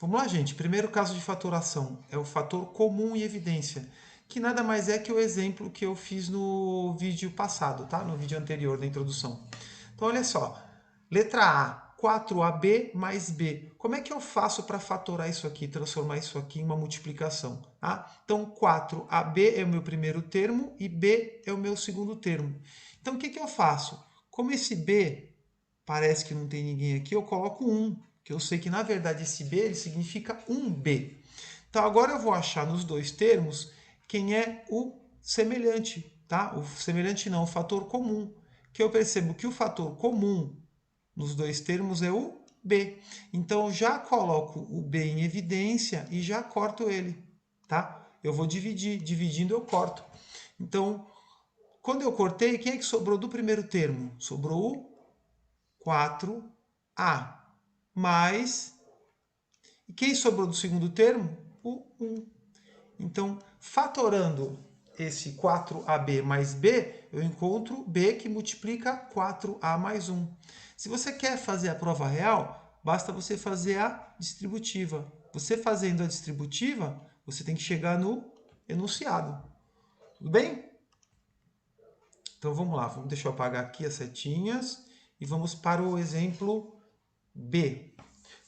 Vamos lá, gente. Primeiro caso de fatoração é o fator comum e evidência, que nada mais é que o exemplo que eu fiz no vídeo passado, tá? No vídeo anterior da introdução. Então, olha só. Letra A, 4AB mais B. Como é que eu faço para fatorar isso aqui, transformar isso aqui em uma multiplicação? Tá? Então, 4AB é o meu primeiro termo e B é o meu segundo termo. Então, o que, que eu faço? Como esse B parece que não tem ninguém aqui, eu coloco 1, que eu sei que na verdade esse B ele significa 1B. Então agora eu vou achar nos dois termos quem é o semelhante, tá? O semelhante não, o fator comum, que eu percebo que o fator comum nos dois termos é o B. Então eu já coloco o B em evidência e já corto ele, tá? Eu vou dividir, dividindo eu corto. Então, quando eu cortei, quem é que sobrou do primeiro termo? Sobrou o 4A. Mais. E quem sobrou do segundo termo? O 1. Então, fatorando esse 4AB mais B, eu encontro B que multiplica 4A mais 1. Se você quer fazer a prova real, basta você fazer a distributiva. Você fazendo a distributiva, você tem que chegar no enunciado. Tudo bem? Então vamos lá, deixa eu apagar aqui as setinhas e vamos para o exemplo B.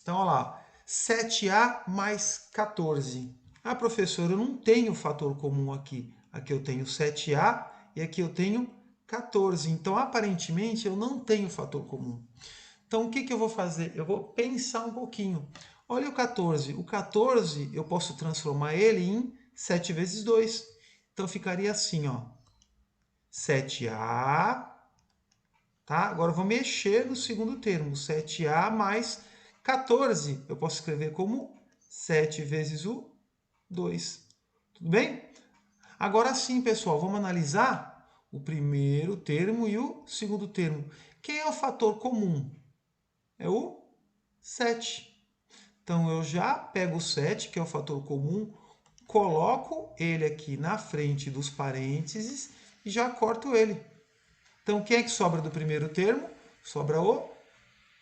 Então, olha lá, 7A mais 14. Ah, professor, eu não tenho fator comum aqui. Aqui eu tenho 7A e aqui eu tenho 14. Então, aparentemente, eu não tenho fator comum. Então, o que, que eu vou fazer? Eu vou pensar um pouquinho. Olha o 14. O 14, eu posso transformar ele em 7 vezes 2. Então, ficaria assim, ó. 7A, tá? Agora eu vou mexer no segundo termo. 7A mais 14. Eu posso escrever como 7 vezes o 2. Tudo bem? Agora sim, pessoal, vamos analisar o primeiro termo e o segundo termo. Quem é o fator comum? É o 7. Então eu já pego o 7, que é o fator comum, coloco ele aqui na frente dos parênteses e já corto ele. Então, quem é que sobra do primeiro termo? Sobra o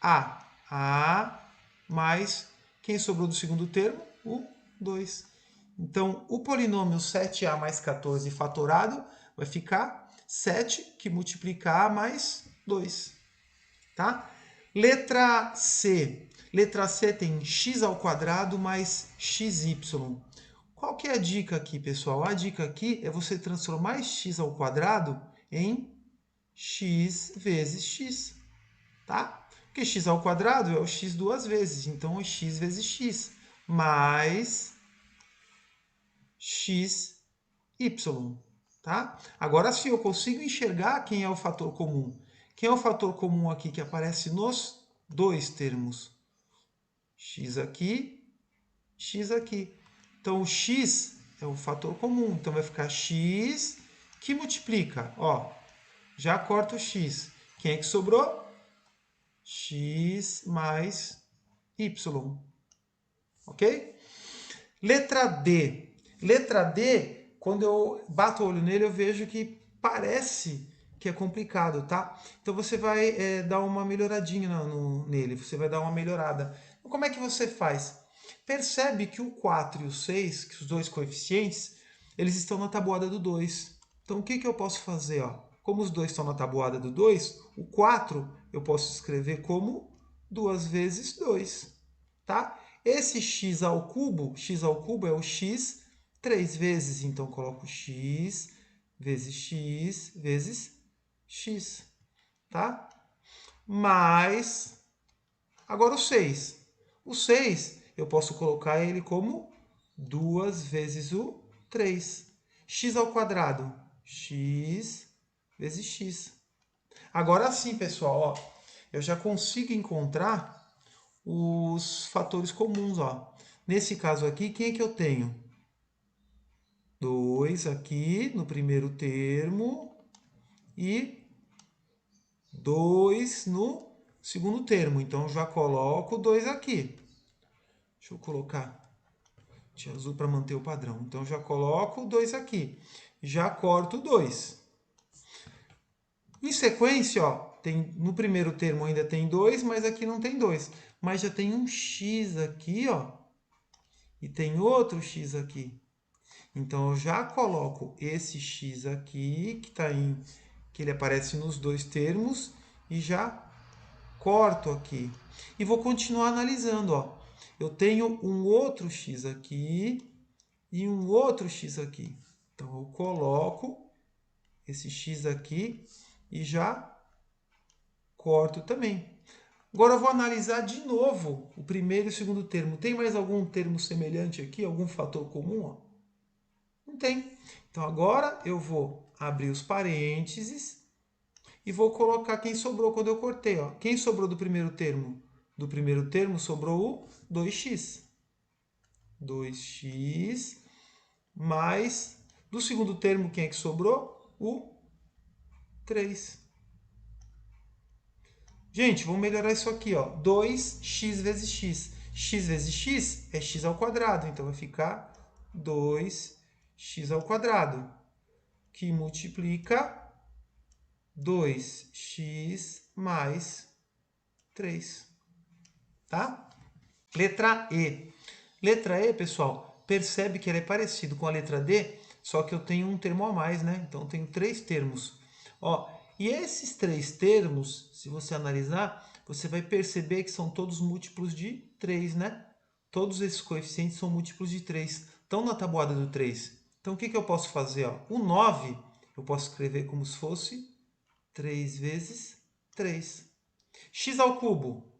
A. A mais quem sobrou do segundo termo? O 2. Então, o polinômio 7A mais 14 fatorado vai ficar 7 que multiplica A mais 2. Tá? Letra C. Letra C tem x ao quadrado mais xy. Qual que é a dica aqui, pessoal? A dica aqui é você transformar x ao quadrado em x vezes x, tá? Porque x ao quadrado é o x duas vezes, então é x vezes x, mais xy, tá? Agora sim, eu consigo enxergar quem é o fator comum. Quem é o fator comum aqui que aparece nos dois termos? X aqui, x aqui. Então, o x é o fator comum, então vai ficar x que multiplica, ó, já corta o x. Quem é que sobrou? X mais y. Ok? Letra D. Letra D, quando eu bato o olho nele, eu vejo que parece que é complicado, tá? Então você vai dar uma melhoradinha nele, você vai dar uma melhorada. Então, como é que você faz? Percebe que o 4 e o 6, que os dois coeficientes, eles estão na tabuada do 2. Então o que, que eu posso fazer? Ó? Como os dois estão na tabuada do 2, o 4 eu posso escrever como 2 vezes 2. Tá? Esse x ao cubo é o x 3 vezes. Então, coloco x vezes x vezes x. Tá? Mais, agora o 6. O 6, eu posso colocar ele como 2 vezes o 3. X ao quadrado, x vezes x. Agora sim, pessoal, ó, eu já consigo encontrar os fatores comuns, ó. Nesse caso aqui, quem é que eu tenho? 2 aqui no primeiro termo e 2 no segundo termo. Então, já coloco 2 aqui. Deixa eu colocar de azul para manter o padrão. Então, já coloco 2 aqui. Já corto 2. Em sequência, ó, tem, no primeiro termo ainda tem 2, mas aqui não tem 2. Mas já tem um x aqui, ó, e tem outro x aqui. Então, eu já coloco esse x aqui, que ele aparece nos dois termos, e já corto aqui. E vou continuar analisando, ó. Eu tenho um outro x aqui e um outro x aqui. Então, eu coloco esse x aqui e já corto também. Agora eu vou analisar de novo o primeiro e o segundo termo. Tem mais algum termo semelhante aqui? Algum fator comum? Ó? Não tem. Então agora eu vou abrir os parênteses e vou colocar quem sobrou quando eu cortei. Ó. Quem sobrou do primeiro termo? Do primeiro termo sobrou o 2x. 2x mais... Do segundo termo, quem é que sobrou? O 3. Gente, vamos melhorar isso aqui, ó. 2x vezes x. X vezes x é x ao quadrado, então vai ficar 2x ao quadrado, que multiplica 2x mais 3, tá? Letra E. Letra E, pessoal, percebe que ela é parecido com a letra D, só que eu tenho um termo a mais, né? Então, eu tenho 3 termos. Ó, e esses 3 termos, se você analisar, você vai perceber que são todos múltiplos de 3, né? Todos esses coeficientes são múltiplos de 3. Estão na tabuada do 3. Então, o que eu posso fazer? Ó? O 9, eu posso escrever como se fosse 3 vezes 3. X ao cubo.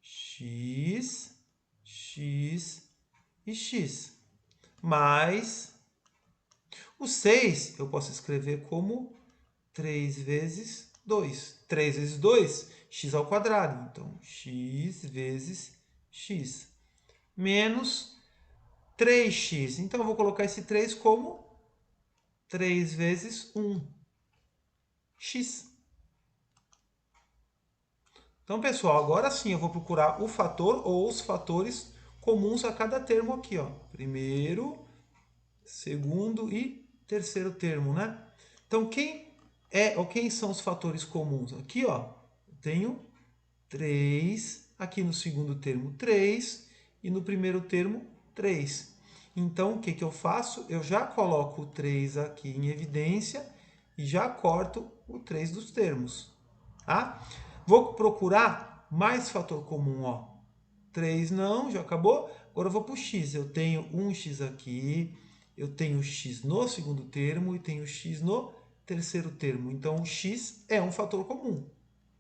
X e x. Mais o 6 eu posso escrever como 3 vezes 2. 3 vezes 2, x ao quadrado. Então, x vezes x. Menos 3x. Então, eu vou colocar esse 3 como 3 vezes 1. X. Então, pessoal, agora sim eu vou procurar o fator ou os fatores comuns a cada termo aqui, ó. Primeiro, segundo e terceiro termo, né? Então, quem são os fatores comuns? Aqui, ó, eu tenho 3, aqui no segundo termo 3 e no primeiro termo 3. Então, o que eu faço? Eu já coloco o 3 aqui em evidência e já corto o 3 dos termos, tá? Vou procurar mais fator comum, ó. 3 não, já acabou. Agora eu vou para o x. Eu tenho um x aqui, eu tenho x no segundo termo e tenho x no terceiro termo. Então, o x é um fator comum.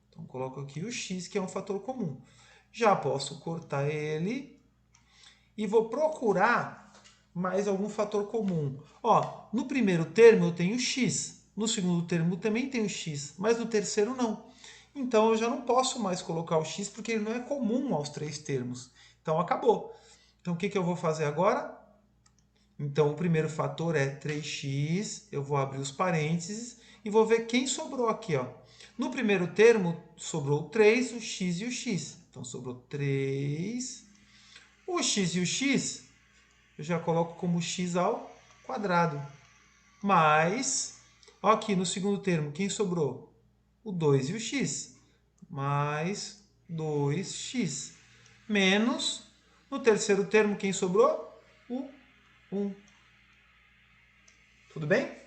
Então, coloco aqui o x, que é um fator comum. Já posso cortar ele e vou procurar mais algum fator comum. Ó, no primeiro termo eu tenho x, no segundo termo também tenho x, mas no terceiro não. Então, eu já não posso mais colocar o x porque ele não é comum aos 3 termos. Então, acabou. Então, o que eu vou fazer agora? Então, o primeiro fator é 3x, eu vou abrir os parênteses e vou ver quem sobrou aqui. Ó. No primeiro termo, sobrou 3, o x e o x. Então, sobrou 3. O x e o x, eu já coloco como x ao quadrado. Mais, ó, aqui no segundo termo, quem sobrou? O 2 e o x. Mais 2x. Menos, no terceiro termo, quem sobrou? O 1. Tudo bem?